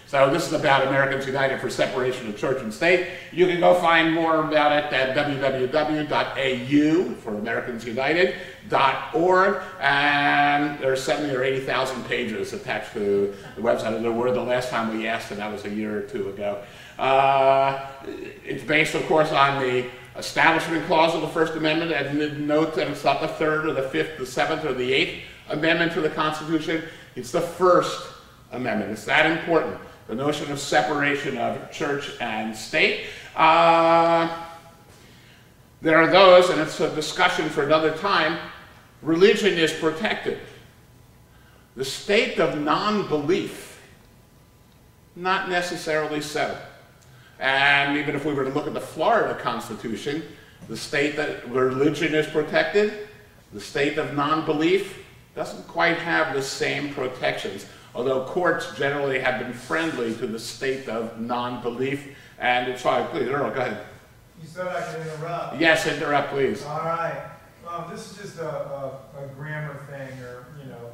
So this is about Americans United for Separation of Church and State. You can go find more about it at www.au for Americans United.org, and there's 70 or 80,000 pages attached to the website. There were the last time we asked, and that was a year or two ago. It's based, of course, on the Establishment Clause of the First Amendment, and note that it's not the Third or the Fifth, the Seventh, or the Eighth Amendment to the Constitution. It's the First Amendment. It's that important. The notion of separation of church and state. There are those, and it's a discussion for another time, religion is protected. The state of non-belief, not necessarily so. And even if we were to look at the Florida Constitution, the state that religion is protected, the state of non-belief doesn't quite have the same protections, although courts generally have been friendly to the state of non-belief. And it's fine. Please, Earl, go ahead. You said I could interrupt. Yes, interrupt, please. All right. This is just a grammar thing, or, you know.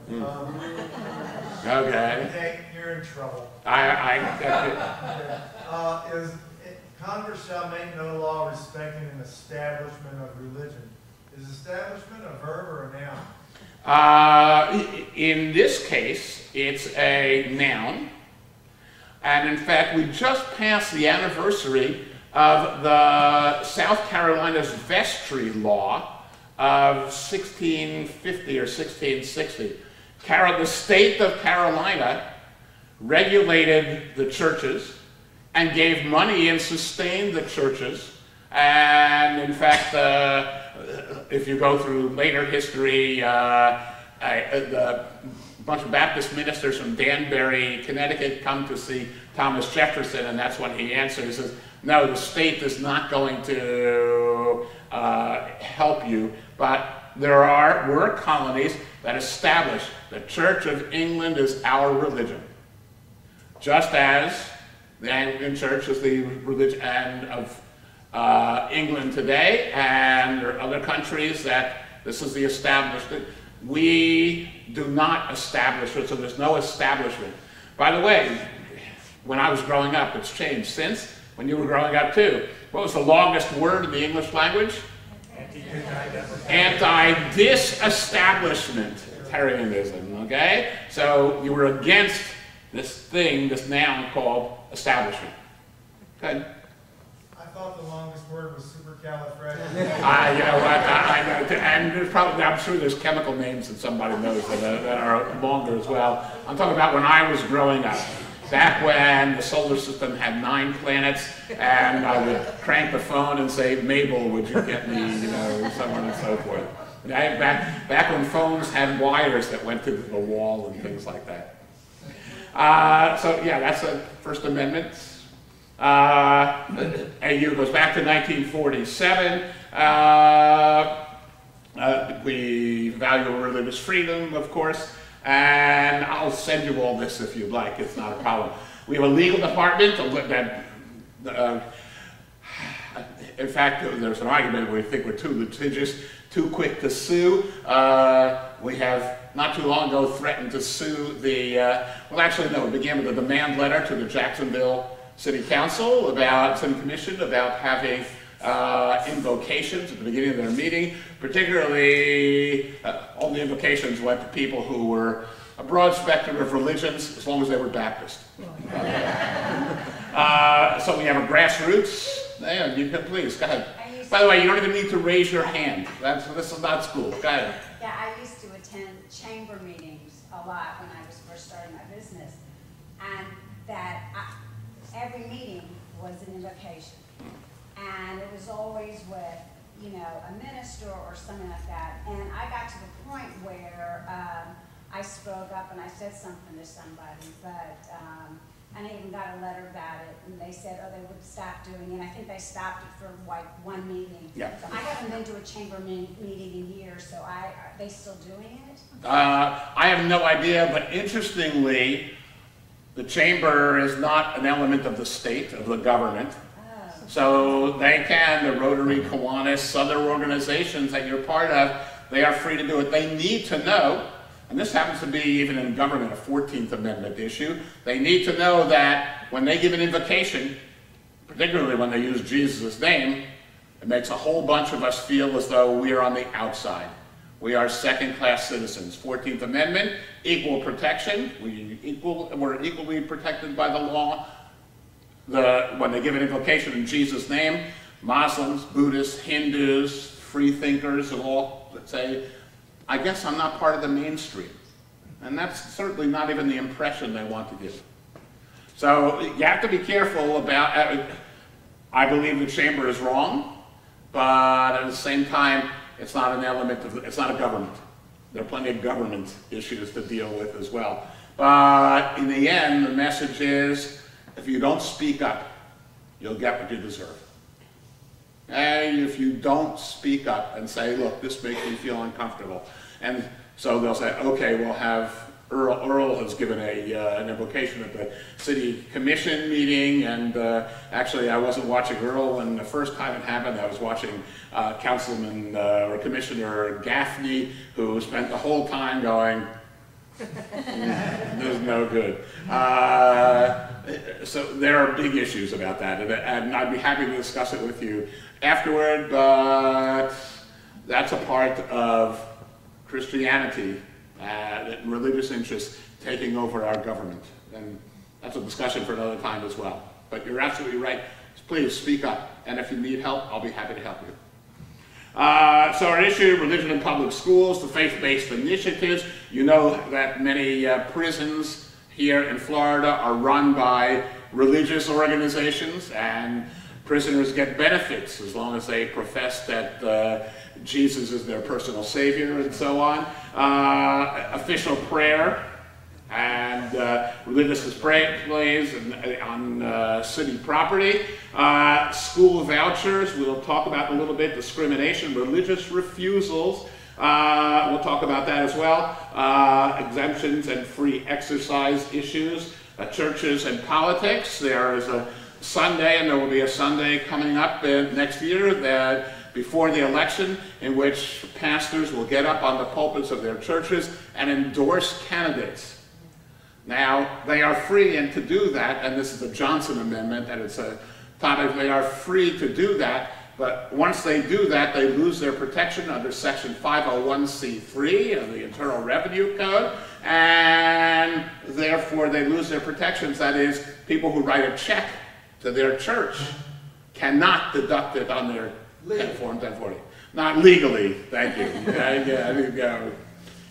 Okay. You're in trouble. I got it. Congress shall make no law respecting an establishment of religion. Is establishment a verb or a noun? In this case, it's a noun. And in fact, we just passed the anniversary of the South Carolina's vestry law of 1650 or 1660. The state of Carolina regulated the churches and gave money and sustained the churches. And in fact, if you go through later history, a bunch of Baptist ministers from Danbury, Connecticut come to see Thomas Jefferson, and that's when he answers. He says, no, the state is not going to help you, but there were colonies that established the Church of England is our religion, just as the Anglican Church is the religion of England today, and there are other countries that this is the establishment. We do not establish it, so there's no establishment. By the way, when I was growing up, it's changed since. When you were growing up too, what was the longest word in the English language? Anti-disestablishmentarianism, okay? So you were against this thing, this noun called establishment. Good. I thought the longest word was supercalifragilistic. You know what, I know, and there's probably, I'm sure there's chemical names that somebody knows that are longer as well. I'm talking about when I was growing up. Back when the solar system had 9 planets, and I would crank the phone and say, Mabel, would you get me, you know, so on and so forth. Back when phones had wires that went to the wall and things like that. So yeah, that's the First Amendment. AU goes back to 1947. We value religious freedom, of course. And I'll send you all this if you'd like, it's not a problem. We have a legal department that, in fact, there's an argument where we think we're too litigious, too quick to sue. We have, not too long ago, threatened to sue the, well actually no, it began with a demand letter to the Jacksonville City Council City Commission about having invocations at the beginning of their meeting. Particularly, all the invocations went to people who were a broad spectrum of religions, as long as they were Baptist. So we have a grassroots. Yeah, you can please go ahead. By the way, you don't even need to raise your hand. This is not school. Go ahead. Yeah, I used to attend chamber meetings a lot when I was first starting my business, and every meeting was an invocation. And it was always with, you know, a minister or something like that. And I got to the point where I spoke up and I said something to somebody, but and I even got a letter about it, and they said, oh, they would stop doing it. I think they stopped it for like 1 meeting. Yeah. So I haven't been to a chamber meeting in years, so are they still doing it? I have no idea, but interestingly, the chamber is not an element of the state, of the government. So they can, the Rotary, Kiwanis, other organizations that you're part of, they are free to do it. They need to know and this happens to be even in government a 14th Amendment issue, they need to know that when they give an invocation, particularly when they use Jesus' name, it makes a whole bunch of us feel as though we are on the outside. We are second-class citizens. 14th Amendment, equal protection. We're equally protected by the law. When they give an invocation in Jesus' name, Muslims, Buddhists, Hindus, free thinkers will all say, I guess I'm not part of the mainstream. And that's certainly not even the impression they want to give. So you have to be careful about, I believe the chamber is wrong, but at the same time, it's not an element of, it's not a government. There are plenty of government issues to deal with as well. But in the end, the message is, if you don't speak up, you'll get what you deserve. And if you don't speak up and say, look, this makes me feel uncomfortable. And so they'll say, okay, we'll have Earl has given an invocation at the city commission meeting, and actually I wasn't watching Earl when the first time it happened. I was watching Councilman or Commissioner Gaffney, who spent the whole time going, this is no good. So there are big issues about that, and I'd be happy to discuss it with you afterward, but that's a part of Christianity and religious interests taking over our government. And that's a discussion for another time as well. But you're absolutely right. Please speak up. And if you need help, I'll be happy to help you. So our issue, religion in public schools, the faith-based initiatives. You know that many prisons here in Florida are run by religious organizations, and prisoners get benefits as long as they profess that Jesus is their personal savior and so on. Official prayer and religious displays on city property. School vouchers, we'll talk about in a little bit. Discrimination, religious refusals, we'll talk about that as well. Exemptions and free exercise issues. Churches and politics, there is a Sunday, and there will be a Sunday coming up next year that before the election, in which pastors will get up on the pulpits of their churches and endorse candidates. Now, they are free and to do that, and this is the Johnson Amendment, and it's a topic, they are free to do that, but once they do that, they lose their protection under Section 501c3 of the Internal Revenue Code, and therefore they lose their protections. That is, people who write a check to their church cannot deduct it on their Form 1040. Not legally, thank you.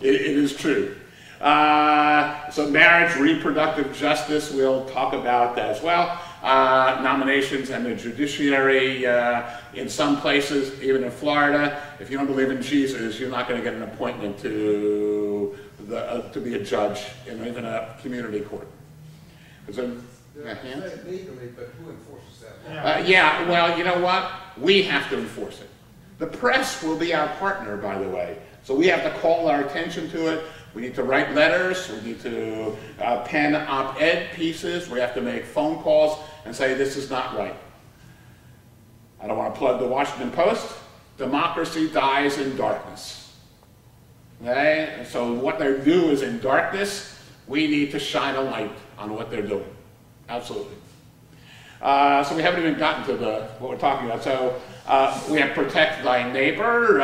It is true. So marriage, reproductive justice, we'll talk about that as well. Nominations and the judiciary. In some places, even in Florida, if you don't believe in Jesus, you're not going to get an appointment to be a judge in even a community court. Is there a hand? Legally, but who enforces that? Yeah, well, you know what? We have to enforce it. The press will be our partner, by the way. So we have to call our attention to it. We need to write letters. We need to pen op-ed pieces. We have to make phone calls and say this is not right. I don't want to plug the Washington Post. Democracy dies in darkness. Okay? And so what they do is in darkness, we need to shine a light on what they're doing. Absolutely. So we haven't even gotten to what we're talking about. So we have Protect Thy Neighbor.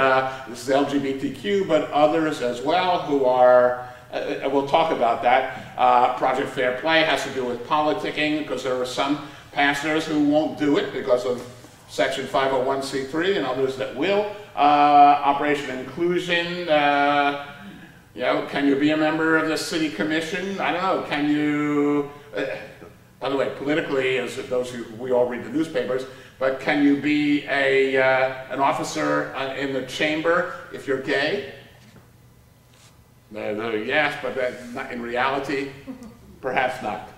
This is LGBTQ, but others as well who are, we'll talk about that. Project Fair Play has to do with politicking, because there are some pastors who won't do it because of Section 501c3 and others that will. Operation Inclusion. You know, can you be a member of the city commission? I don't know. Can you... by the way, politically, as those who we all read the newspapers, but can you be an officer in the chamber if you're gay? Yes, but not in reality, perhaps not.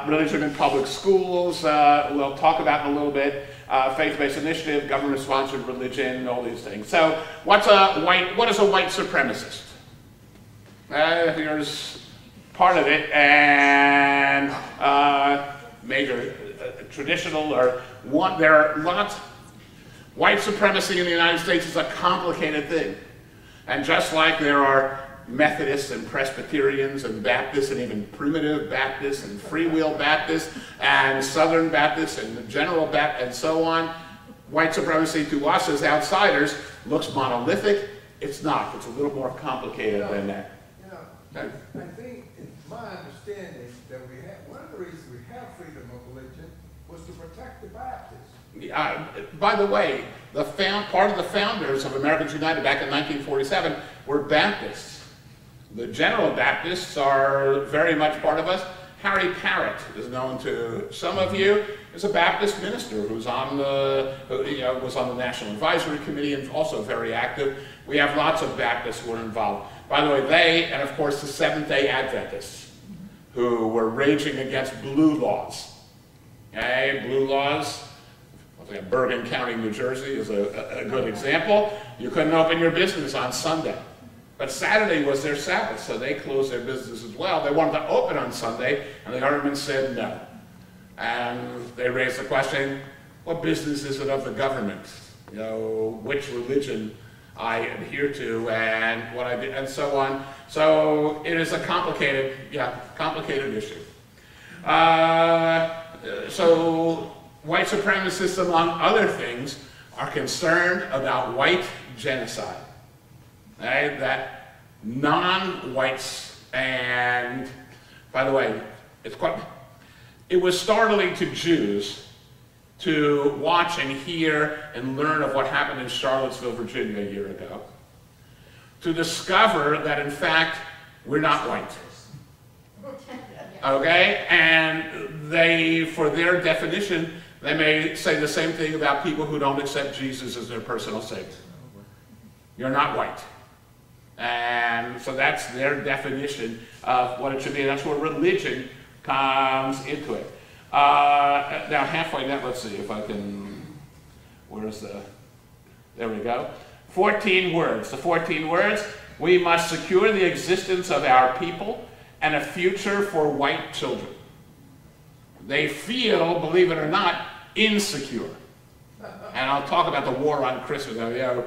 Religion in public schools, we'll talk about in a little bit. Faith-based initiative, government-sponsored religion, all these things. So, what is a white supremacist? Here's part of it, and major traditional or one. There are lots. White supremacy in the United States is a complicated thing, and just like there are Methodists and Presbyterians and Baptists and even primitive Baptists and free will Baptists and Southern Baptists and general Baptists and so on. White supremacy to us as outsiders looks monolithic. It's not. It's a little more complicated than that. I think it's my understanding that we have, one of the reasons we have freedom of religion was to protect the Baptists. By the way, part of the founders of Americans United back in 1947 were Baptists. The general Baptists are very much part of us. Harry Parrott is known to some of you. Is a Baptist minister who's on was on the National Advisory Committee and also very active. We have lots of Baptists who are involved. By the way, they, and of course the Seventh-day Adventists, who were raging against blue laws. Okay, blue laws. Bergen County, New Jersey is a good example. You couldn't open your business on Sunday. But Saturday was their Sabbath, so they closed their business as well. They wanted to open on Sunday, and the government said no. And they raised the question, what business is it of the government? You know, which religion I adhere to and what I did, and so on. So it is a complicated issue. So white supremacists, among other things, are concerned about white genocide. Okay? That non-whites, and by the way, it was startling to Jews to watch and hear and learn of what happened in Charlottesville, Virginia a year ago, to discover that in fact we're not white. Okay? And they, for their definition, they may say the same thing about people who don't accept Jesus as their personal savior. You're not white. And so that's their definition of what it should be. And that's where religion comes into it. Now halfway down, let's see if I can, there we go. 14 words. The 14 words: we must secure the existence of our people and a future for white children. They feel, believe it or not, insecure. And I'll talk about the war on Christendom. You know,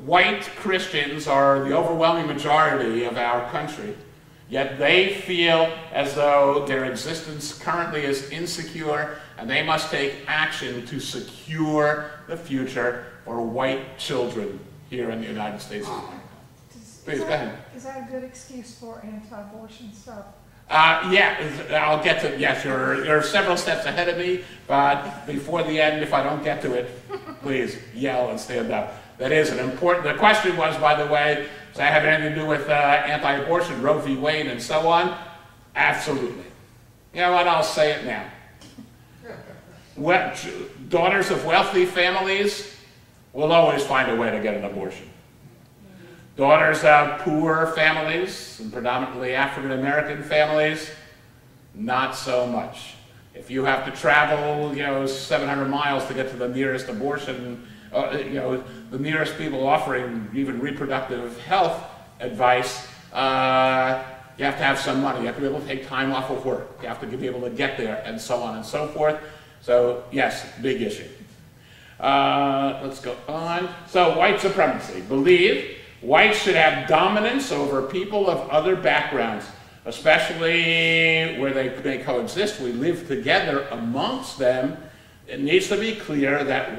white Christians are the overwhelming majority of our country, yet they feel as though their existence currently is insecure, and they must take action to secure the future for white children here in the United States of America. Please, go ahead. Is that a good excuse for anti-abortion stuff? Yeah, I'll get to, yes, you're several steps ahead of me, but before the end, if I don't get to it, please yell and stand up. That is an important, the question was, by the way, does that have anything to do with anti-abortion, Roe v. Wade, and so on? Absolutely. You know what, I'll say it now. Daughters of wealthy families will always find a way to get an abortion. Daughters of poor families, and predominantly African-American families, not so much. If you have to travel, 700 miles to get to the nearest abortion, the nearest people offering even reproductive health advice, you have to have some money. You have to be able to take time off of work. You have to be able to get there, and so on and so forth. So, yes, big issue. Let's go on. So, white supremacy. Believe whites should have dominance over people of other backgrounds, especially where they may coexist. We live together amongst them. It needs to be clear that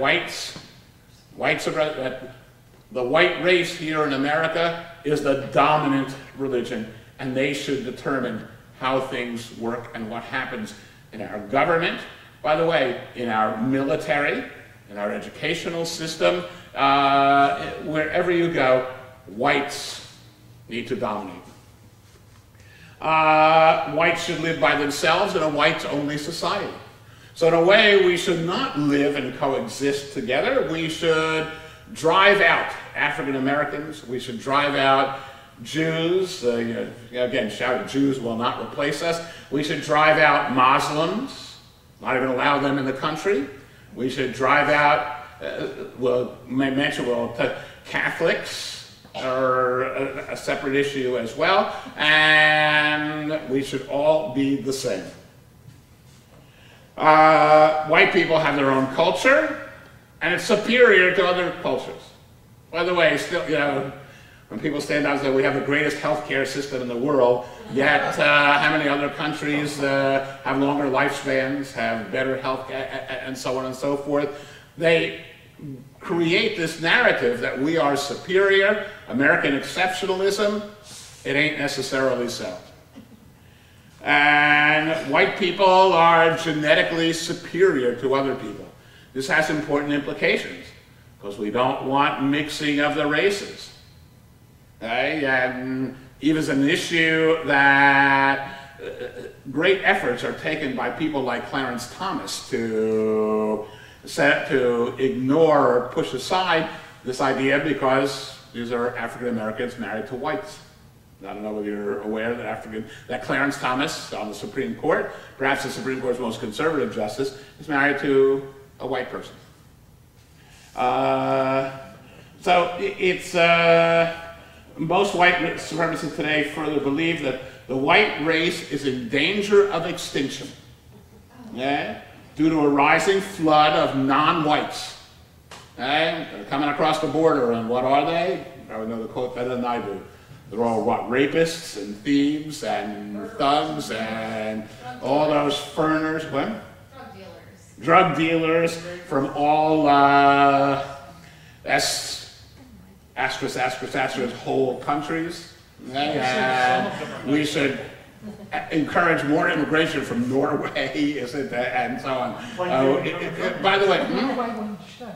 that the white race here in America is the dominant religion, and they should determine how things work and what happens in our government. By the way, in our military, in our educational system, wherever you go, whites need to dominate. Whites should live by themselves in a whites-only society. So in a way, we should not live and coexist together. We should drive out African Americans. We should drive out Jews. Again, shout, Jews will not replace us. We should drive out Muslims, not even allow them in the country. We should drive out, Catholics are a separate issue as well, and we should all be the same. White people have their own culture, and it's superior to other cultures. By the way, still, When people stand up and say we have the greatest healthcare system in the world, yet how many other countries have longer lifespans, have better health, and so on and so forth, they create this narrative that we are superior, American exceptionalism. It ain't necessarily so. And white people are genetically superior to other people. This has important implications, because we don't want mixing of the races. Okay? And even as an issue that great efforts are taken by people like Clarence Thomas to ignore or push aside this idea, because these are African Americans married to whites. I don't know whether you're aware that Clarence Thomas on the Supreme Court, perhaps the Supreme Court's most conservative justice, is married to a white person. So it's most white supremacists today further believe that the white race is in danger of extinction, okay, due to a rising flood of non-whites. Okay? They're coming across the border, and what are they? You probably know the quote better than I do. They're all what? Rapists and thieves and thugs and all those furners. What? Drug dealers. Drug dealers from all whole countries. Okay? And we should encourage more immigration from Norway, isn't that, and so on. By the way,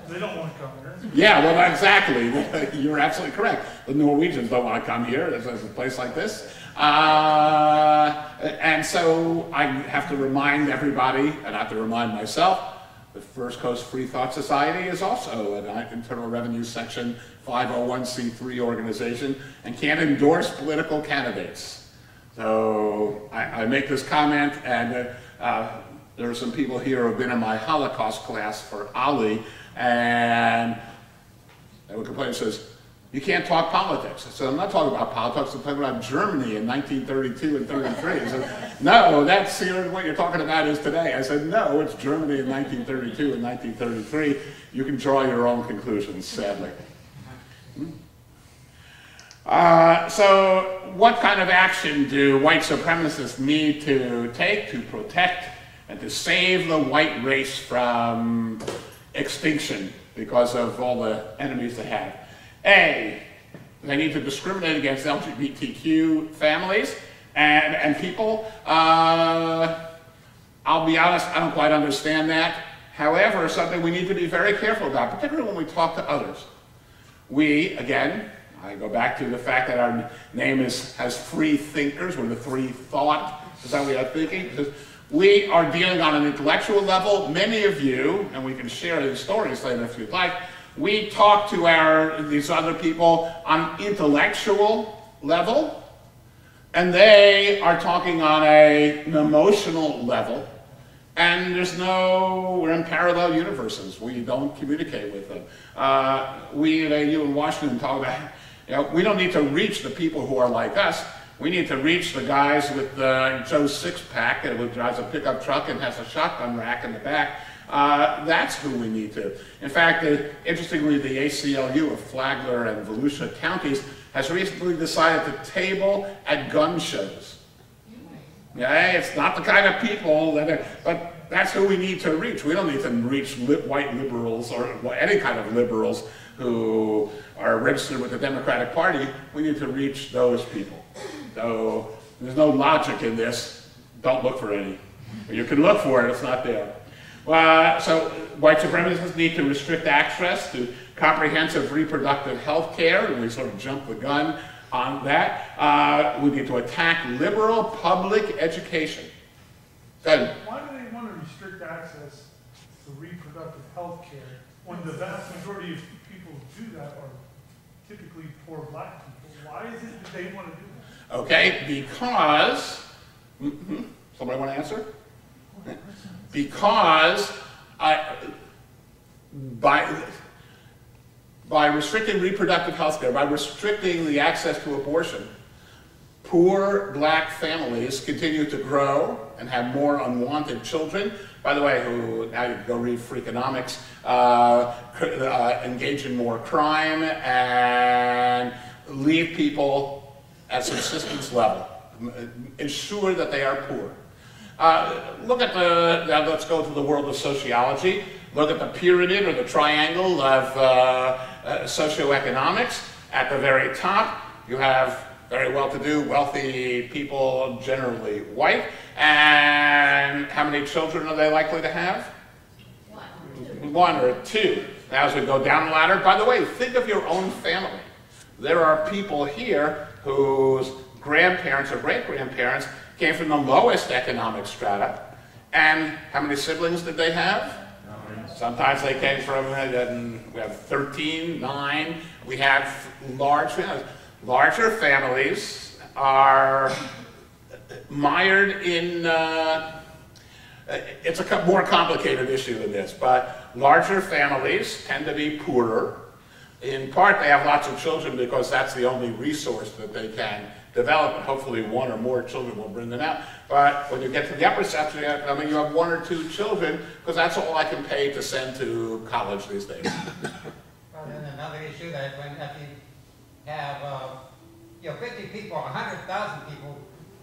they don't want to come here. yeah, well, exactly. You're absolutely correct. The Norwegians don't want to come here. There's a place like this. And so I have to remind everybody, and I have to remind myself, the First Coast Free Thought Society is also an Internal Revenue Section 501c3 organization and can't endorse political candidates. So I make this comment, and there are some people here who have been in my Holocaust class for Ali, and they would complain and says, you can't talk politics. I said, I'm not talking about politics, I'm talking about Germany in 1932 and 33. I said, no, that's what you're talking about is today. I said, no, it's Germany in 1932 and 1933. You can draw your own conclusions, sadly. So what kind of action do white supremacists need to take to protect and to save the white race from extinction because of all the enemies they have? A, they need to discriminate against LGBTQ families and people. I'll be honest, I don't quite understand that. However, something we need to be very careful about, particularly when we talk to others. We, again, I go back to the fact that our name has free thinkers, we're the free thought, is that we are thinking? Because we are dealing on an intellectual level. Many of you, and we can share these stories later if you'd like, we talk to these other people on intellectual level, and they are talking on an emotional level, and we're in parallel universes. We don't communicate with them. We at AU in Washington talk about, we don't need to reach the people who are like us. We need to reach the guys with Joe's six-pack who drives a pickup truck and has a shotgun rack in the back. That's who we need to. In fact, interestingly, the ACLU of Flagler and Volusia counties has recently decided to table at gun shows. Yeah, it's not the kind of people but that's who we need to reach. We don't need to reach white liberals or any kind of liberals who are registered with the Democratic Party. We need to reach those people. So there's no logic in this. Don't look for any. You can look for it, it's not there. So white supremacists need to restrict access to comprehensive reproductive health care, and we sort of jump the gun on that. We need to attack liberal public education. Good. Why do they want to restrict access to reproductive health care when the vast majority of people who do that are typically poor black people? Why is it that they want to do that? Okay, because, somebody want to answer? Because by restricting reproductive health care, by restricting the access to abortion, poor black families continue to grow and have more unwanted children. By the way, who now you can go read Freakonomics, engage in more crime, and leave people at subsistence level, ensure that they are poor. Look at now let's go to the world of sociology. Look at the pyramid or the triangle of socioeconomics. At the very top, you have very well-to-do, wealthy people, generally white. And how many children are they likely to have? One or two. Now as we go down the ladder, by the way, think of your own family. There are people here whose grandparents or great-grandparents came from the lowest economic strata. And how many siblings did they have? Sometimes they came from, we have 13, 9. We have large families. Larger families are mired in, it's a more complicated issue than this, but larger families tend to be poorer. In part, they have lots of children because that's the only resource that they can develop, and hopefully one or more children will bring them out. But when you get to the upper section, I mean, you have 1 or 2 children, because that's all I can pay to send to college these days. Well, then another issue that when if you have 50 people, 100,000 people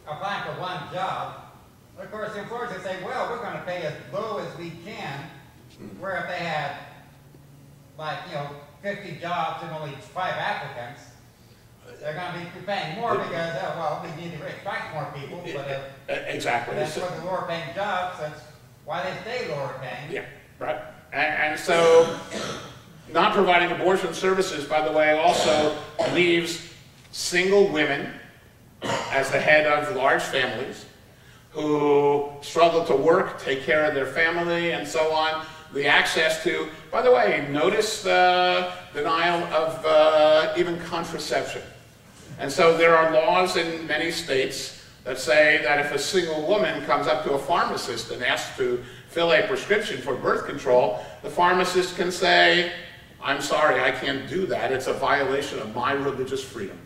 applying for one job, of course the employers will say, well, we're going to pay as low as we can, where if they had like 50 jobs and only 5 applicants, they're going to be paying more because, well, we need to attract more people, but exactly. That's what the lower paying jobs, that's why they stay lower paying. Yeah, right. And so, not providing abortion services, by the way, also leaves single women as the head of large families who struggle to work, take care of their family, and so on. The access to, by the way, notice the denial of even contraception. And so there are laws in many states that say that if a single woman comes up to a pharmacist and asks to fill a prescription for birth control, the pharmacist can say, I'm sorry, I can't do that. It's a violation of my religious freedom.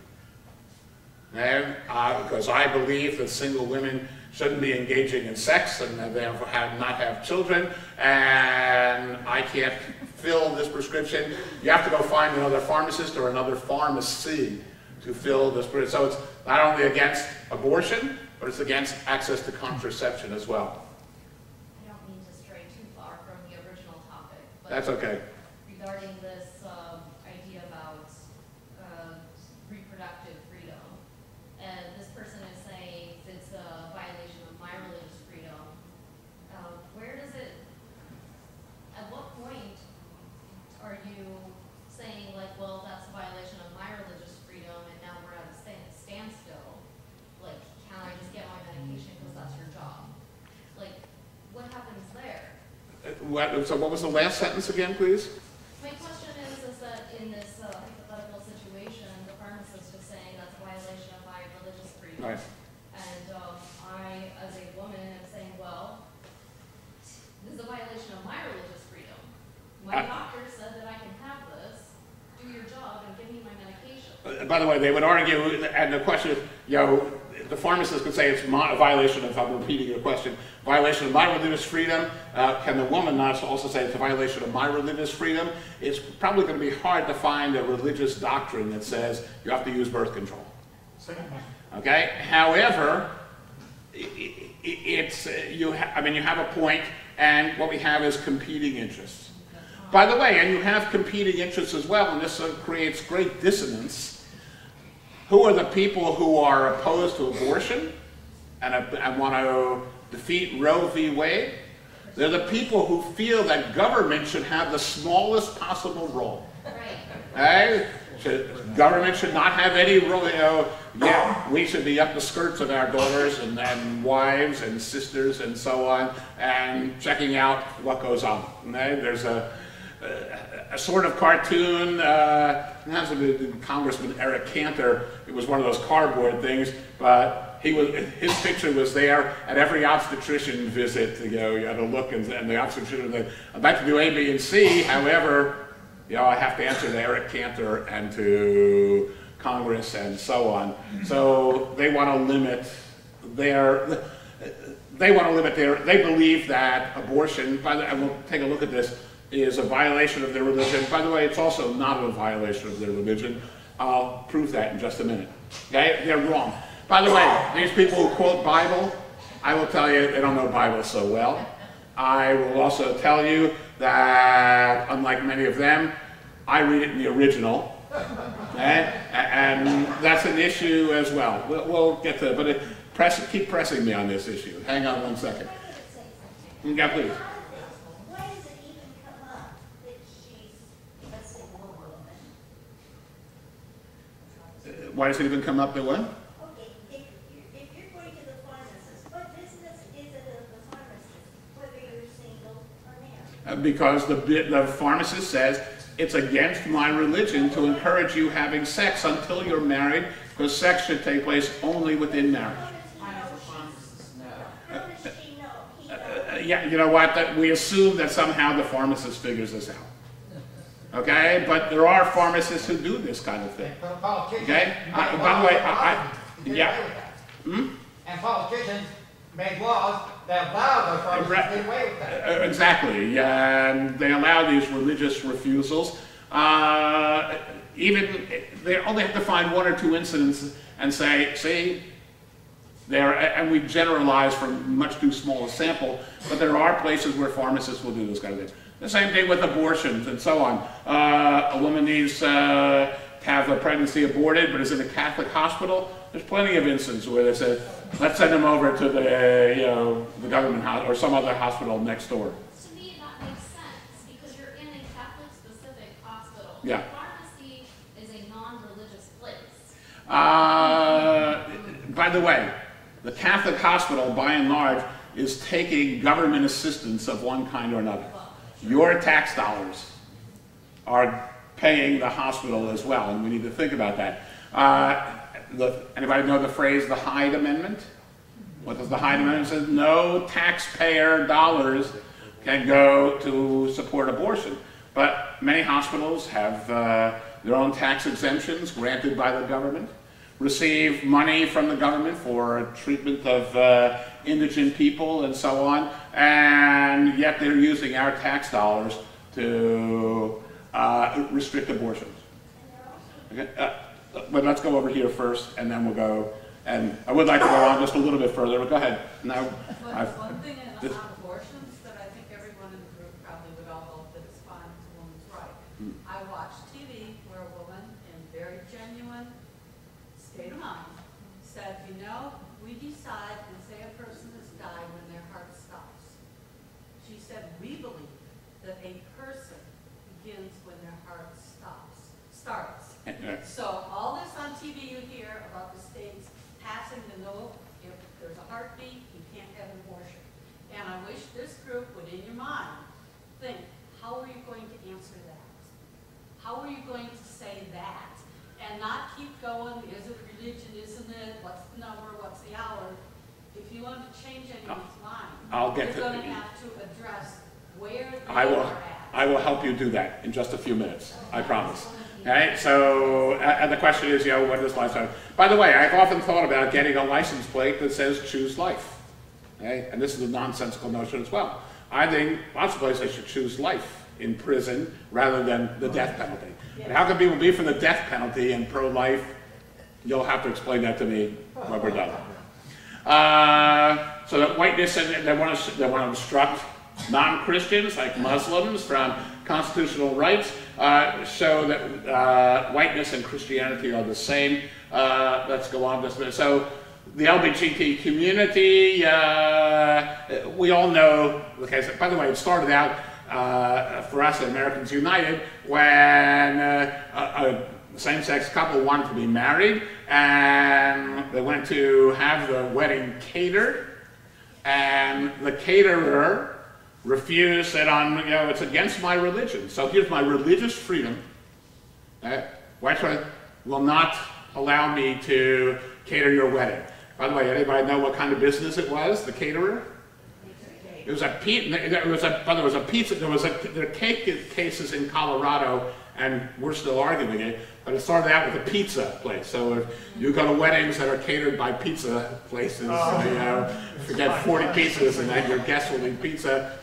And, because I believe that single women shouldn't be engaging in sex and therefore not have children, and I can't fill this prescription. You have to go find another pharmacist or another pharmacy to fill this prescription. So it's not only against abortion, but it's against access to contraception as well. I don't mean to stray too far from the original topic, but that's okay. Regarding this idea about reproductive freedom, and this person is saying it's a violation of my religious freedom, where does it, at what point are you saying like, well, that's a violation of my religious freedom and now we're at a standstill? Like, can I just get my medication because that's your job? Like, what happens there? So what was the last sentence again, please? My question is that in this hypothetical situation, the pharmacist is saying that's a violation of my religious freedom. Right. And I, as a woman, am saying, well, this is a violation of my religious freedom. My doctor said that I can have this. Do your job and give me my medication. By the way, they would argue, and the question is, the pharmacist could say it's a violation of, I'm repeating your question, violation of my religious freedom. Can the woman not also say it's a violation of my religious freedom? It's probably going to be hard to find a religious doctrine that says you have to use birth control. Okay? However, you have a point, and what we have is competing interests. By the way, and you have competing interests as well, and this creates great dissonance. Who are the people who are opposed to abortion and want to defeat Roe v. Wade? They're the people who feel that government should have the smallest possible role. Right? Government should not have any role. Yeah, we should be up the skirts of our daughters and wives and sisters and so on, and checking out what goes on. Okay? There's a sort of cartoon, Congressman Eric Cantor. It was one of those cardboard things, but his picture was there at every obstetrician visit. You had to look, and the obstetrician said, I'd like to do A, B, and C. However, I have to answer to Eric Cantor and to Congress and so on. So they want to limit they believe that abortion, and we'll take a look at this, is a violation of their religion. By the way, it's also not a violation of their religion. I'll prove that in just a minute. Okay, they're wrong. By the way, these people who quote Bible, I will tell you they don't know Bible so well. I will also tell you that, unlike many of them, I read it in the original. Okay? And that's an issue as well. We'll get to it, but keep pressing me on this issue. Hang on one second. Yeah, please. Why does it even come up that she's a single woman? Why does it even come up that what? Okay, if you're going to the pharmacist, what business is it of the pharmacist, whether you're single or married? Because the pharmacist says, it's against my religion to encourage you having sex until you're married, because sex should take place only within marriage. How does she know? He knows. Yeah, you know what? That we assume that somehow the pharmacist figures this out. Okay, but there are pharmacists who do this kind of thing. Okay. By the way, yeah. And politicians make laws that allow those pharmacists to get away with that. Exactly, and they allow these religious refusals. Even they only have to find one or two incidents and say, see, there, and we generalize from much too small a sample, but there are places where pharmacists will do this kind of thing. The same thing with abortions and so on. A woman needs to have a pregnancy aborted, but is in a Catholic hospital. There's plenty of instances where they say, let's send them over to the government hospital or some other hospital next door. To me, that makes sense because you're in a Catholic-specific hospital. Yeah. Pharmacy is a non-religious place. By the way, the Catholic hospital, by and large, is taking government assistance of one kind or another. Your tax dollars are paying the hospital as well, and we need to think about that. Anybody know the phrase, the Hyde Amendment? What does the Hyde Amendment say? No taxpayer dollars can go to support abortion. But many hospitals have their own tax exemptions granted by the government, receive money from the government for treatment of indigent people and so on, and yet they're using our tax dollars to restrict abortions. Okay? But let's go over here first, and then we'll go. And I would like to go on just a little bit further, but go ahead. Now, One thing on abortions that I think everyone in the group probably would all hope that it's fine, it's a woman's right. I watched TV where a woman, in very genuine state of mind, said, you know, we decide and say a person has died when their heart stops. She said, we believe that a person begins when their heart starts. So all this on TV you hear about the states passing the no, if there's a heartbeat, you can't have an abortion. And I wish this group would, in your mind, think, how are you going to answer that? How are you going to say that? And not keep going, is it religion, isn't it? What's the number, what's the hour? If you want to change anyone's mind, you're going to have to address where they are at. I will help you do that in just a few minutes, I promise. Okay, so, and the question is, you know, what is lifestyle? By the way, I've often thought about getting a license plate that says choose life. Okay, and this is a nonsensical notion as well. I think lots of places should choose life in prison rather than the death penalty. And how can people be for the death penalty and pro-life? You'll have to explain that to me when we're done. So that whiteness, and they want to obstruct non-Christians like Muslims from constitutional rights, show that whiteness and Christianity are the same. Let's go on just a minute. So the LGBT community, we all know, okay, so by the way, it started out for us at Americans United when a same-sex couple wanted to be married, and they went to have the wedding catered, and the caterer refused, said, you know, it's against my religion. So here's my religious freedom. White will not allow me to cater your wedding. By the way, anybody know what kind of business it was, the caterer? It was a pizza. There were cake cases in Colorado, and we're still arguing it. But it started out with a pizza place. So if you go to weddings that are catered by pizza places, you know, if you get 40 pizzas and then your guests will eat pizza,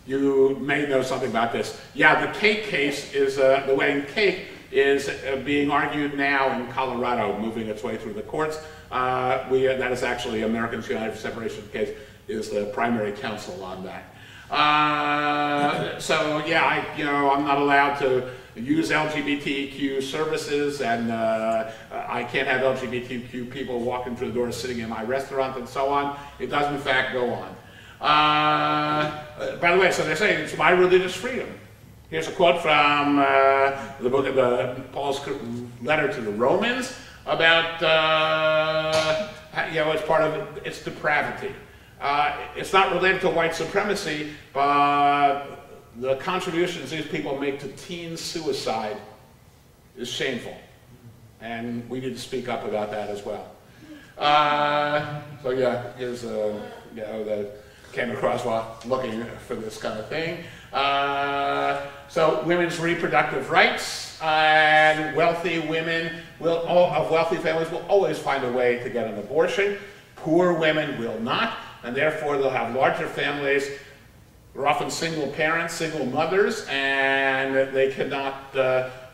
you may know something about this. Yeah, the cake case is the wedding cake is being argued now in Colorado, moving its way through the courts. That is actually Americans United for Separation case is the primary counsel on that. So yeah, I'm not allowed to use LGBTQ services, and I can't have LGBTQ people walking through the door, sitting in my restaurant, and so on. It does in fact go on. By the way, so they're saying it's my religious freedom. Here's a quote from the book of Paul's letter to the Romans about it's part of its depravity. It's not related to white supremacy, but the contributions these people make to teen suicide is shameful, and we need to speak up about that as well. So yeah, here's that came across while looking for this kind of thing. So women's reproductive rights, and wealthy women of wealthy families will always find a way to get an abortion. Poor women will not, and therefore they'll have larger families. They're often single parents, single mothers, and they cannot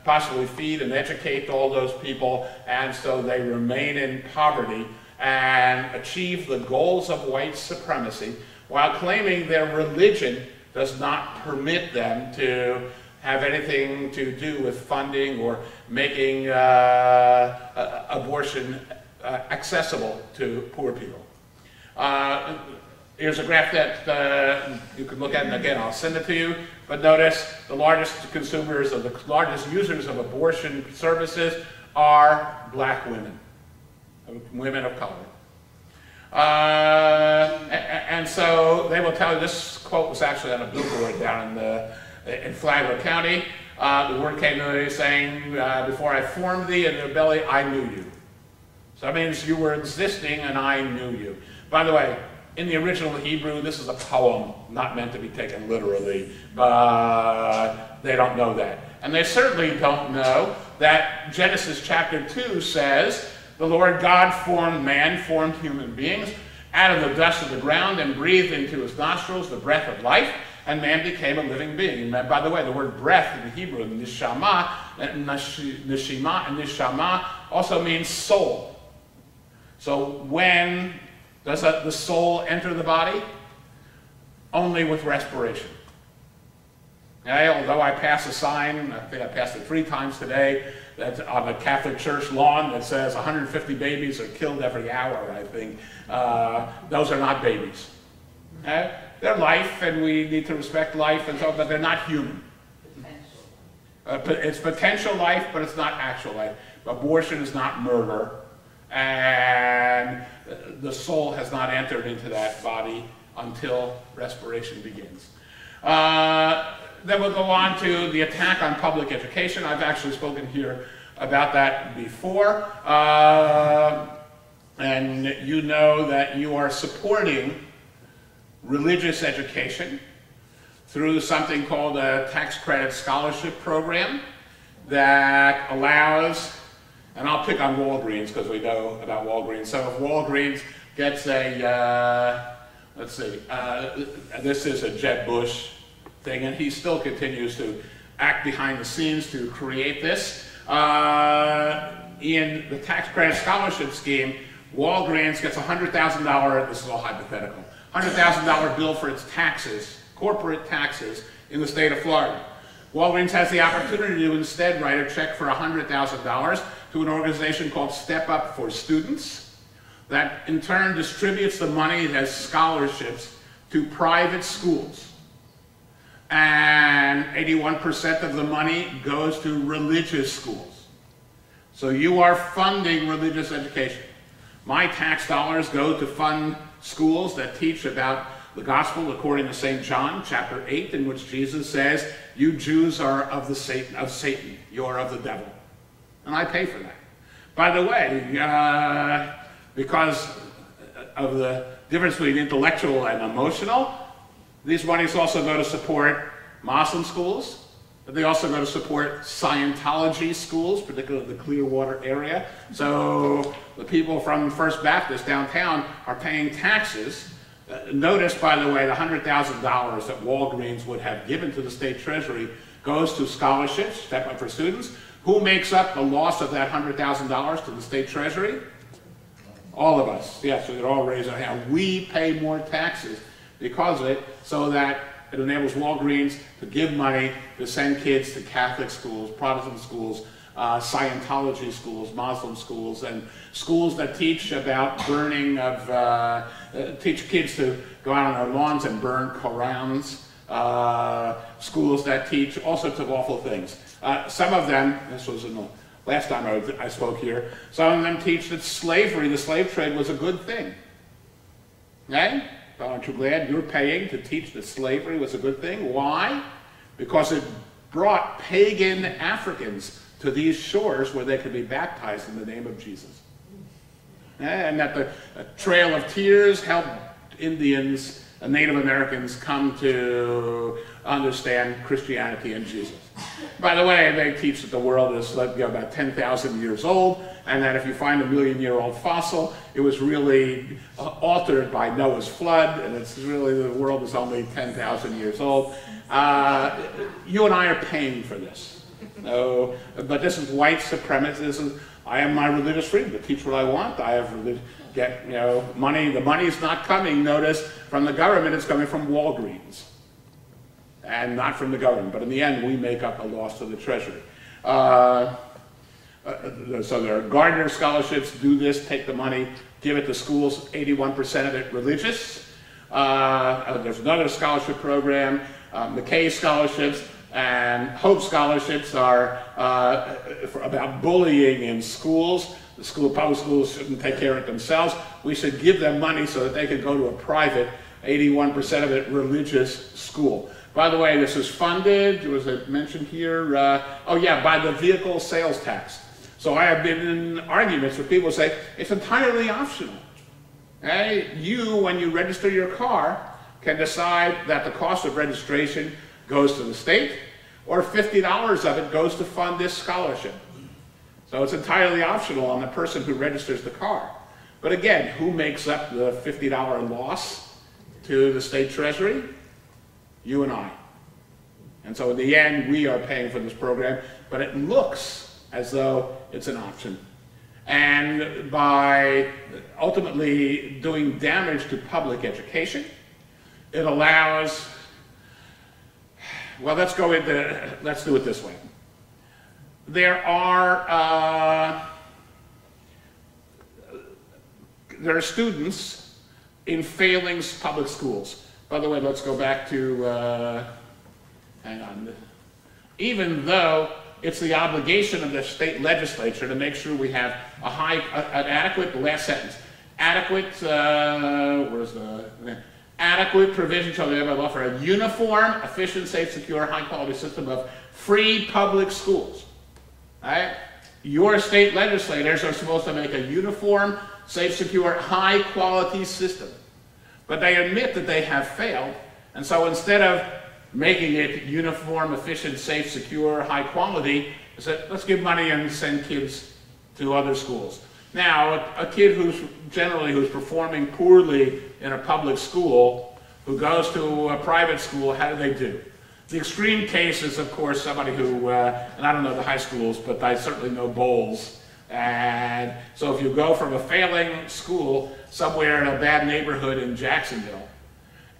possibly feed and educate all those people, and so they remain in poverty and achieve the goals of white supremacy while claiming their religion does not permit them to have anything to do with funding or making abortion accessible to poor people. Here's a graph that you can look at, and again, I'll send it to you. But notice the largest consumers, or the largest users of abortion services are black women, women of color. And so they will tell you, this quote was actually on a billboard down in Flagler County. The word came to me saying, before I formed thee in the belly, I knew you. So that means you were existing and I knew you. By the way, in the original Hebrew, this is a poem, not meant to be taken literally, but they don't know that. And they certainly don't know that Genesis chapter 2 says, the Lord God formed man, formed human beings, out of the dust of the ground and breathed into his nostrils the breath of life, and man became a living being. And by the way, the word breath in the Hebrew, neshama, neshima and neshama, also means soul. So when does the soul enter the body? Only with respiration. Okay, although I pass a sign, I think I passed it 3 times today, that's on the Catholic Church lawn that says 150 babies are killed every hour, I think. Those are not babies. Okay? They're life, and we need to respect life, and so, but they're not human. It's potential life, but it's not actual life. Abortion is not murder, and the soul has not entered into that body until respiration begins. Then we'll go on to the attack on public education. I've actually spoken here about that before. And you know that you are supporting religious education through something called a tax credit scholarship program that allows, and I'll pick on Walgreens because we know about Walgreens. So if Walgreens gets a, let's see, this is a Jeb Bush thing, and he still continues to act behind the scenes to create this. In the tax credit scholarship scheme, Walgreens gets a $100,000, this is all hypothetical, $100,000 bill for its taxes, corporate taxes, in the state of Florida. Walgreens has the opportunity to instead write a check for $100,000 to an organization called Step Up for Students that in turn distributes the money as scholarships to private schools. And 81% of the money goes to religious schools. So you are funding religious education. My tax dollars go to fund schools that teach about the gospel according to St. John chapter 8, in which Jesus says, you Jews are of Satan, you are of the devil. And I pay for that. By the way, because of the difference between intellectual and emotional, these monies also go to support Muslim schools, but they also go to support Scientology schools, particularly the Clearwater area. So the people from First Baptist downtown are paying taxes. Notice, by the way, the $100,000 that Walgreens would have given to the state treasury goes to scholarships, Step Up for Students, Who makes up the loss of that $100,000 to the state treasury? All of us. Yes, we all raise our hand. We pay more taxes because of it, so that it enables Walgreens to give money to send kids to Catholic schools, Protestant schools, Scientology schools, Muslim schools, and schools that teach about burning of, teach kids to go out on their lawns and burn Korans, schools that teach all sorts of awful things. Some of them, this was in the last time I spoke here, some of them teach that slavery, the slave trade, was a good thing. Okay? Aren't you glad you're paying to teach that slavery was a good thing? Why? Because it brought pagan Africans to these shores where they could be baptized in the name of Jesus. And that the Trail of Tears helped Indians and Native Americans come to understand Christianity and Jesus. By the way, they teach that the world is about 10,000 years old, and that if you find a million-year-old fossil, it was really altered by Noah's flood, and it's really, the world is only 10,000 years old. You and I are paying for this. No, but this is white supremacy. I have my religious freedom to teach what I want. I have money. The money's not coming, notice, from the government. It's coming from Walgreens, and not from the government. But in the end, we make up a loss to the treasury. So there are Gardner scholarships. Do this. Take the money. Give it to schools. 81% of it religious. There's another scholarship program. McKay scholarships. And Hope scholarships are about bullying in schools. The public schools shouldn't take care of it themselves. We should give them money so that they can go to a private, 81% of it religious school. By the way, this is funded, was it mentioned here? By the vehicle sales tax. So I have been in arguments where people say it's entirely optional. Okay? You, when you register your car, can decide that the cost of registration goes to the state, or $50 of it goes to fund this scholarship. So it's entirely optional on the person who registers the car. But again, who makes up the $50 loss to the state treasury? You and I. And so in the end, we are paying for this program, but it looks as though it's an option. And by ultimately doing damage to public education, it allows, well, let's do it this way. There are students in failing public schools. By the way, let's go back to, hang on. Even though it's the obligation of the state legislature to make sure we have an adequate, last sentence, adequate provision shall be able to offer a uniform, efficient, safe, secure, high-quality system of free public schools. Right? Your state legislators are supposed to make a uniform, safe, secure, high-quality system. But they admit that they have failed, and so instead of making it uniform, efficient, safe, secure, high-quality, they said, let's give money and send kids to other schools. Now, a kid who's performing poorly in a public school, who goes to a private school, how do they do? The extreme case is, of course, somebody who, and I don't know the high schools, but I certainly know Bowles. And so if you go from a failing school somewhere in a bad neighborhood in Jacksonville,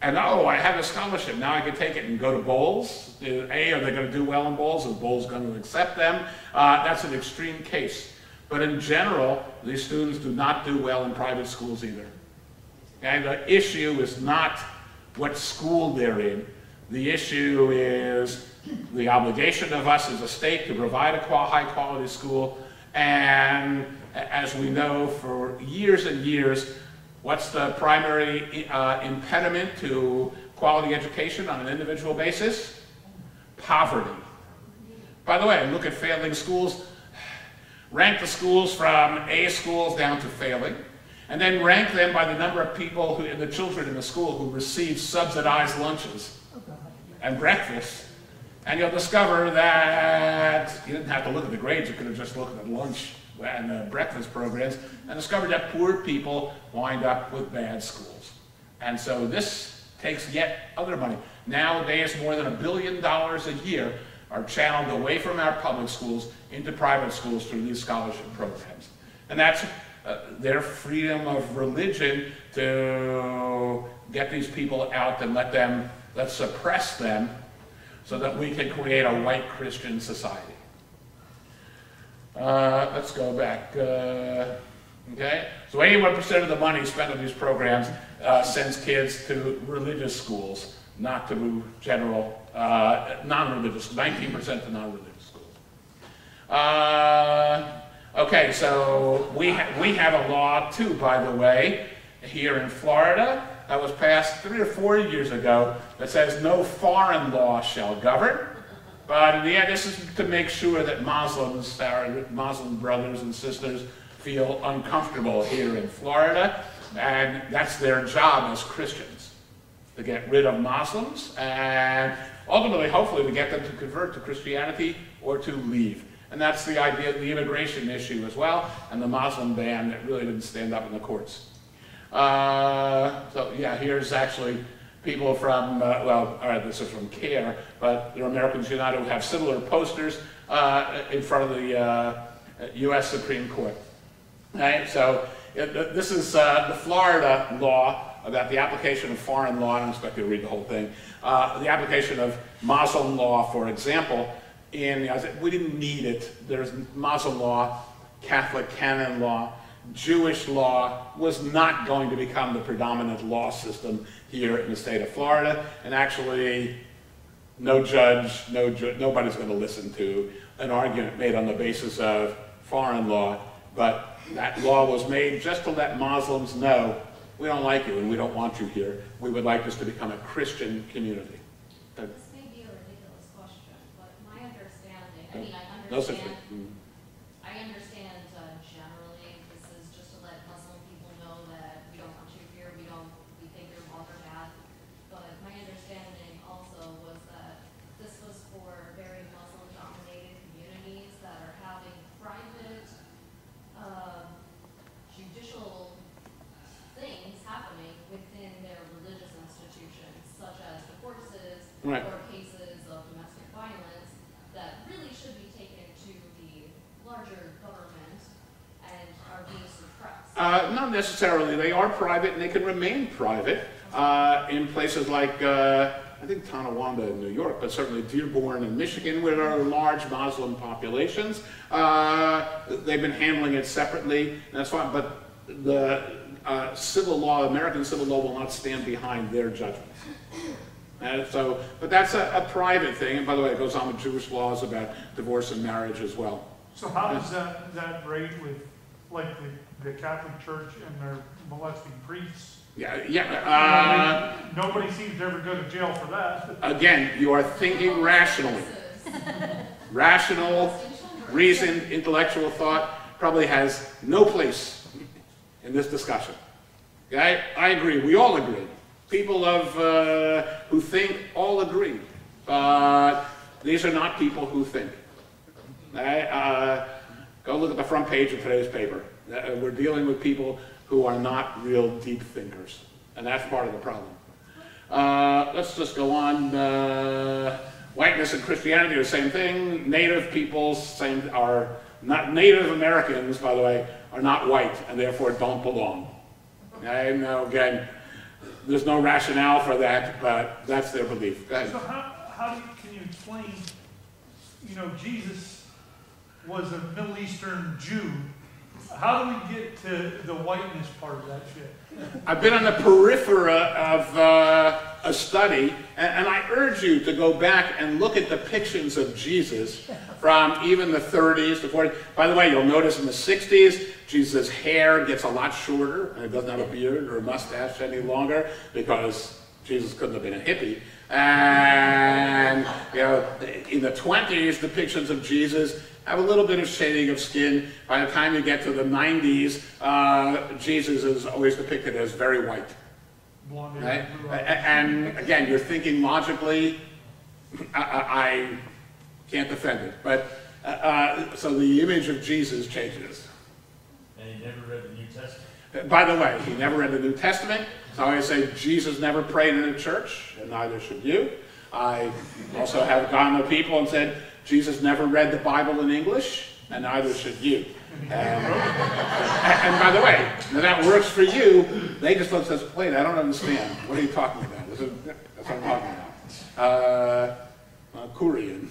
and oh, I have a scholarship, now I can take it and go to Bowles. A, are they going to do well in Bowles? Is Bowles going to accept them? That's an extreme case. But in general, these students do not do well in private schools either. And the issue is not what school they're in. The issue is the obligation of us as a state to provide a high-quality school. And as we know, for years and years, what's the primary impediment to quality education on an individual basis? Poverty. By the way, look at failing schools. Rank the schools from A schools down to failing, and then rank them by the number of people the children in the school who receive subsidized lunches and breakfast, and you'll discover that you didn't have to look at the grades, you could have just looked at lunch and the breakfast programs, and discovered that poor people wind up with bad schools. And so this takes yet other money. Nowadays, more than $1 billion a year are channeled away from our public schools into private schools through these scholarship programs. And that's their freedom of religion to get these people out and let's suppress them so that we can create a white Christian society. Let's go back. Okay, so 81% of the money spent on these programs sends kids to religious schools, not to general, non-religious, 19% to non-religious schools. Okay, so we have a law too, by the way, here in Florida that was passed 3 or 4 years ago that says no foreign law shall govern. But in the end, this is to make sure that Muslims, our Muslim brothers and sisters, feel uncomfortable here in Florida, and that's their job as Christians, to get rid of Muslims, and ultimately, hopefully, to get them to convert to Christianity or to leave. And that's the idea of the immigration issue as well, and the Muslim ban that really didn't stand up in the courts. So yeah, here's actually people from, well, all right, this is from CARE, but there are Americans United who have similar posters in front of the U.S. Supreme Court. Right? So this is the Florida law about the application of foreign law. I don't expect you to read the whole thing. The application of Muslim law, for example, we didn't need it. There's Muslim law, Catholic canon law, Jewish law was not going to become the predominant law system here in the state of Florida, and actually no judge, nobody's going to listen to an argument made on the basis of foreign law, but that law was made just to let Muslims know, we don't like you and we don't want you here. We would like this to become a Christian community. This may be a ridiculous question, but my understanding, I mean, I No understand, such thing. I understand generally this is just to let Muslim people know that we don't want you here, we think your laws are bad, but my understanding also was that this was for very Muslim-dominated communities that are having private judicial things happening within their religious institutions, such as divorces Right. or cases of domestic violence that really should be taken to the larger government and are being suppressed. Not necessarily. They are private and they can remain private in places like, I think Tonawanda in New York, but certainly Dearborn in Michigan, where there are large Muslim populations. They've been handling it separately, and that's fine, but the civil law, American civil law, will not stand behind their judgments. But that's a private thing, and by the way, it goes on with Jewish laws about divorce and marriage as well. So how does that rate with, like, the Catholic Church and their molesting priests? Nobody seems to ever go to jail for that. Again, you are thinking rationally. Rational, reasoned, intellectual thought probably has no place in this discussion. Okay? I agree. We all agree. People who think all agree. But these are not people who think. Okay? Go look at the front page of today's paper. We're dealing with people who are not real deep thinkers. And that's part of the problem. Let's just go on. Whiteness and Christianity are the same thing. Native peoples are not Native Americans, by the way, are not white and therefore don't belong. Okay? Now, again, there's no rationale for that, but that's their belief. Go ahead. So can you explain, Jesus was a Middle Eastern Jew. How do we get to the whiteness part of that shit? I've been on the periphery of a study, and I urge you to go back and look at depictions of Jesus from even the 30s, the 40s. By the way, you'll notice in the 60s, Jesus' hair gets a lot shorter, and it doesn't have a beard or a mustache any longer, because Jesus couldn't have been a hippie. And in the 20s, depictions of Jesus have a little bit of shading of skin. By the time you get to the 90s, Jesus is always depicted as very white. Blonde Right? hair, And again, you're thinking logically, I can't defend it. But so the image of Jesus changes. And he never read the New Testament. By the way, he never read the New Testament. So I say Jesus never prayed in a church, and neither should you. I also have gone to people and said, Jesus never read the Bible in English, and neither should you. And by the way, if that works for you, they just look and say, wait, I don't understand. What are you talking about? That's what I'm talking about. Korean,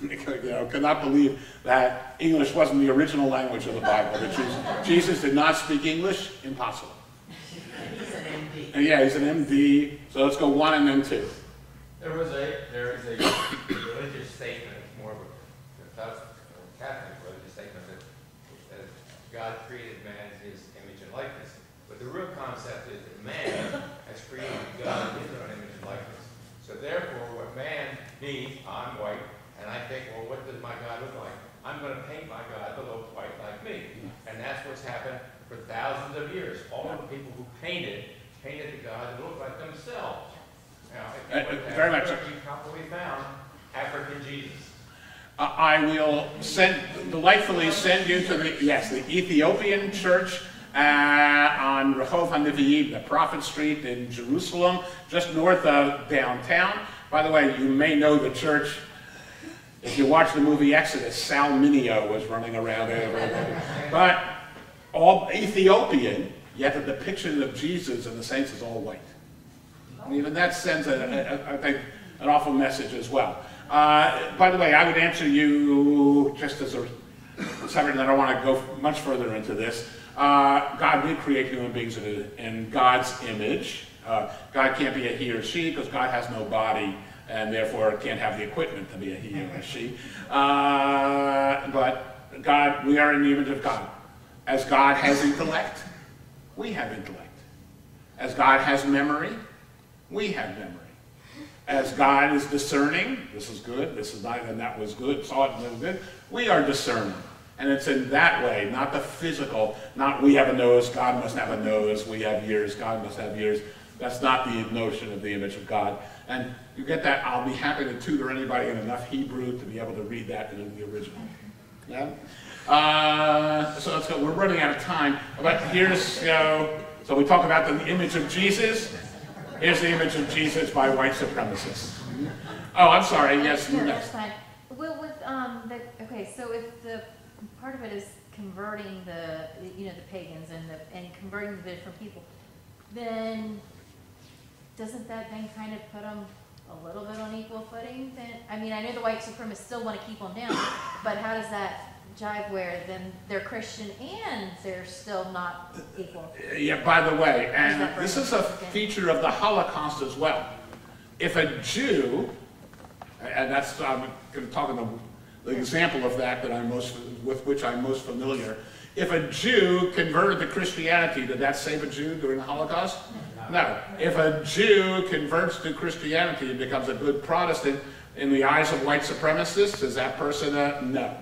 cannot believe that English wasn't the original language of the Bible. That Jesus did not speak English. Impossible. He's an MD. And yeah, he's an MD. So let's go 1 and then 2. There is a religious statement, more of a Catholic religious statement that God created man in his image and likeness. But the real concept is that man has created God in his own image and likeness. So therefore, what man needs, I'm white, and I think, well, what does my God look like? I'm going to paint my God to look white like me. And that's what's happened for thousands of years. All of the people who painted the God that looked like themselves. Now, if you very much. You probably found African Jesus. I will delightfully send you to the Ethiopian church on Rehov HaNevi'im, the Prophet Street in Jerusalem, just north of downtown. By the way, you may know the church. If you watch the movie Exodus, Sal Mineo was running around there. But all Ethiopian, yet the depiction of Jesus and the saints is all white. And even that sends, I think, an awful message as well. By the way, I would answer you just as a separate, and I don't want to go much further into this. God did create human beings in God's image. God can't be a he or she because God has no body and therefore can't have the equipment to be a he or a she. But God, we are in the image of God. As God has intellect, we have intellect. As God has memory, we have memory. As God is discerning, this is good, this is not, and that was good, saw it and it was good, we are discerning. And it's in that way, not the physical, not we have a nose, God must have a nose, we have ears, God must have ears. That's not the notion of the image of God. And you get that, I'll be happy to tutor anybody in enough Hebrew to be able to read that in the original. Yeah? So let's go, we're running out of time. But here's, so we talk about the image of Jesus. Here's the image of Jesus by white supremacists. Oh, I'm sorry, yes. No, that's fine. Well, with, okay, so if the part of it is converting the pagans and converting the different people, then doesn't that then kind of put them a little bit on equal footing? Then, I mean, I know the white supremacists still want to keep them down, but how does that jive where then they're Christian and they're still not equal? Yeah, by the way, and this is a feature of the Holocaust as well. If a Jew, and that's, I'm going to talk about the example of that with which I'm most familiar. If a Jew converted to Christianity, did that save a Jew during the Holocaust? No. If a Jew converts to Christianity and becomes a good Protestant, in the eyes of white supremacists, is that person a no?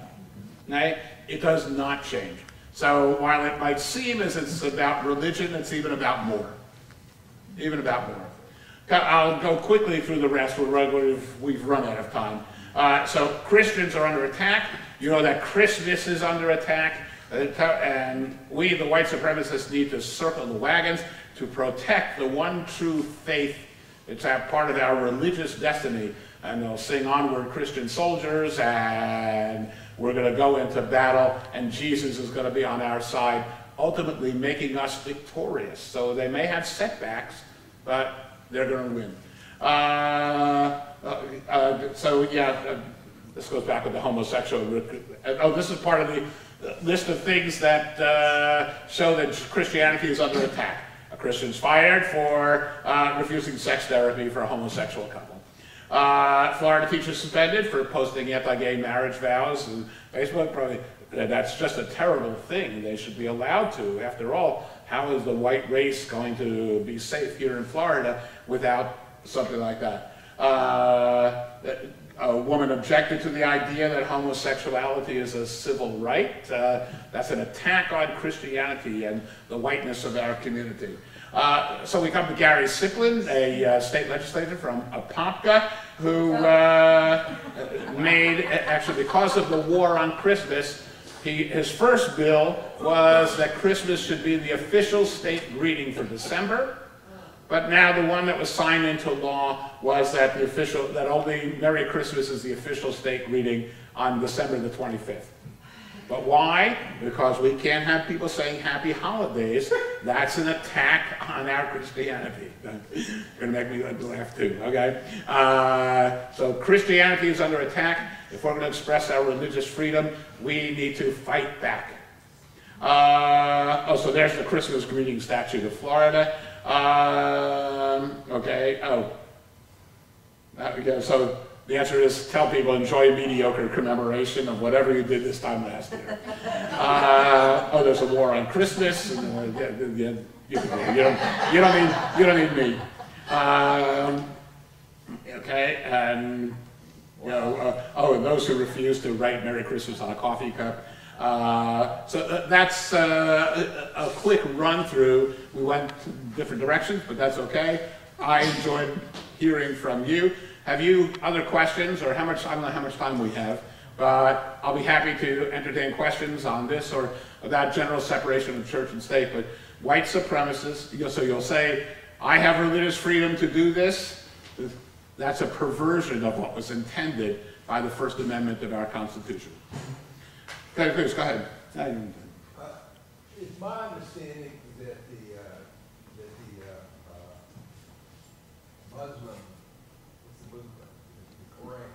Right? It does not change. So while it might seem as it's about religion, it's even about more. Even about more. I'll go quickly through the rest. We've run out of time. So Christians are under attack. You know that Christmas is under attack. And we, the white supremacists, need to circle the wagons to protect the one true faith. It's a part of our religious destiny. And they'll sing Onward Christian Soldiers, and we're going to go into battle, and Jesus is going to be on our side, ultimately making us victorious. So they may have setbacks, but they're going to win. This goes back with the homosexual. This is part of the list of things that show that Christianity is under attack. A Christian's fired for refusing sex therapy for a homosexual couple. Florida teachers suspended for posting anti-gay marriage vows and Facebook. Probably that's just a terrible thing. They should be allowed to. After all, how is the white race going to be safe here in Florida without something like that? A woman objected to the idea that homosexuality is a civil right. That's an attack on Christianity and the whiteness of our community. So we come to Gary Siplin, a state legislator from Apopka, who made, actually because of the war on Christmas, His first bill was that Christmas should be the official state greeting for December, but now the one that was signed into law was that that only Merry Christmas is the official state greeting on December the 25th. But why? Because we can't have people saying happy holidays. That's an attack on our Christianity. Gonna make me laugh too, okay? So Christianity is under attack. If we're gonna express our religious freedom, we need to fight back. So there's the Christmas greeting statute of Florida. So the answer is tell people enjoy mediocre commemoration of whatever you did this time last year. There's a war on Christmas. And, you don't need me. And and those who refuse to write Merry Christmas on a coffee cup. So that's a quick run through. We went different directions, but that's okay. I enjoyed hearing from you. Have you other questions, or I don't know how much time we have, but I'll be happy to entertain questions on this or about general separation of church and state. But white supremacists, so you'll say, I have religious freedom to do this. That's a perversion of what was intended by the First Amendment of our Constitution. Okay, please, go ahead. It's my understanding that the Muslim, the Quran,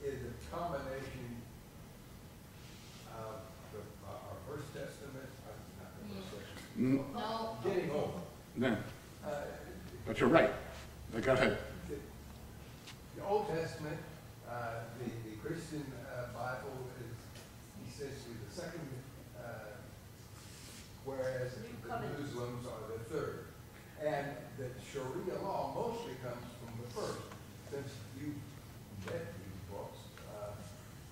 is a combination of our First Testament, not the First Testament. No. Getting over. No. But you're right. Go ahead. The Old Testament, the Christian Bible is essentially the second, whereas the Muslims are the third. And the Sharia law mostly comes from the first. Since you read these books,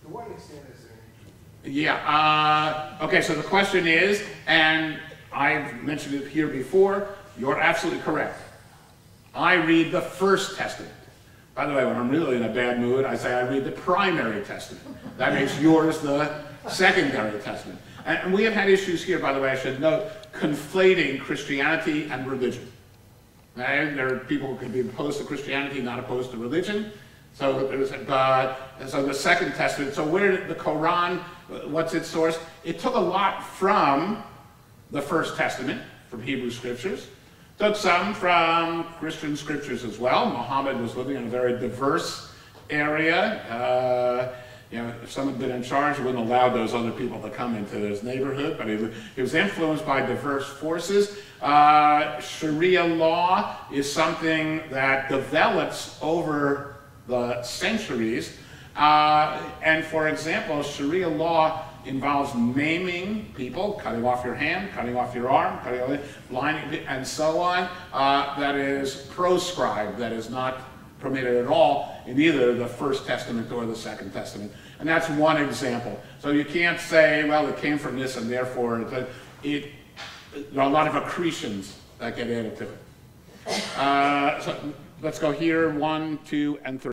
to what extent is there any truth? Yeah, okay, so the question is, and I've mentioned it here before, you're absolutely correct. I read the First Testament. By the way, when I'm really in a bad mood, I say I read the primary testament. That makes yours the secondary testament. And we have had issues here, by the way, I should note, conflating Christianity and religion. Okay? There are people who can be opposed to Christianity, not opposed to religion. So the Second Testament, so where did the Quran, what's its source? It took a lot from the First Testament, from Hebrew scriptures. Took some from Christian scriptures as well. Muhammad was living in a very diverse area. If someone had been in charge, he wouldn't allow those other people to come into his neighborhood, but he was influenced by diverse forces. Sharia law is something that develops over the centuries. And for example, Sharia law involves maiming people, cutting off your hand, cutting off your arm, blinding, and so on. That is proscribed, that is not permitted at all in either the First Testament or the Second Testament. And that's one example. So you can't say, well, it came from this and therefore there are a lot of accretions that get added to it. So let's go here, 1, 2, and 3.